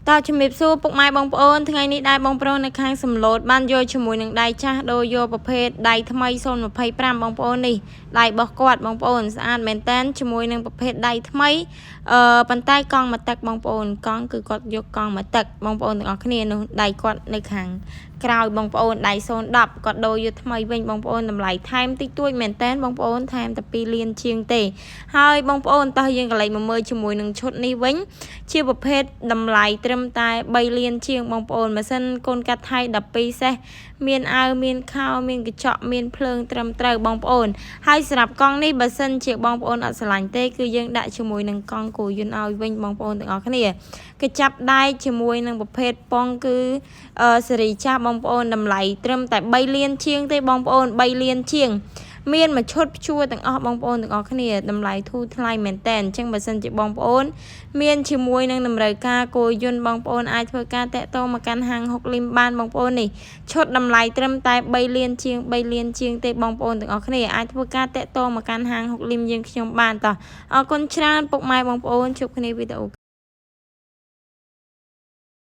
តើជំរាបសួរពុកម៉ែបងប្អូនថ្ងៃនេះដែរបងប្អូននៅខាងសំឡូតបានយកជាមួយនឹងដៃចាស់ដូរយកប្រភេទដៃថ្មី025បងប្អូននេះដៃរបស់គាត់បងប្អូនស្អាតមែនតើជាមួយនឹងប្រភេទដៃថ្មីប៉ុន្តែកង់មកទឹកបងប្អូនកង់គឺគាត់យកកង់មកទឹកបងប្អូនទាំងអស់គ្នានោះដៃគាត់នៅខាងក្រោយបងប្អូនដៃ010គាត់ដូរយកថ្មីវិញបងប្អូនតម្លៃថែមតិចតួចមែនតើបងប្អូនថែមតែ2លានជាងទេហើយបងប្អូនតោះយើងកន្លែងមកមើលជាមួយនឹងឈុតនេះវិញជាប្រភេទតម្លៃត្រឹមតែ3លានជាងបងប្អូនម៉ាស៊ីនកូនកាត់ថៃ12សេះមានអាវមានខោមានកញ្ចក់មានភ្លើងត្រឹមត្រូវបងប្អូនហើយសម្រាប់កង់នេះបើសិនជាបងប្អូនអត់ស្រឡាញ់ទេគឺយើងដាក់ជាមួយនឹងកង់គោយន្តឲ្យវិញបងប្អូនទាំងអស់គ្នាគេចាប់ដៃជាមួយនឹងប្រភេទប៉ុងគឺសេរីចាស់បងប្អូនតម្លៃត្រឹមតែ3លានជាងទេបងប្អូន3លានជាងមានមួយឈុតព្យួរទាំងអស់បងប្អូនទាំងអស់គ្នាតម្លៃធូរថ្លៃមែនតើអញ្ចឹងបើសិនជាបងប្អូនមានជាមួយនឹងតម្រូវការគោយន្តបងប្អូនអាចធ្វើការតាក់ទងមកកាន់ហាងហុកលីមបានបងប្អូននេះឈុតតម្លៃត្រឹមតែ3លានជាងទេបងប្អូនទាំងអស់គ្នាអាចធ្វើការតាក់ទងមកកាន់ហាងហុកលីមយើងខ្ញុំបានតោះអរគុណច្រើនពុកម៉ែបងប្អូនជួបគ្នាវីដេអូ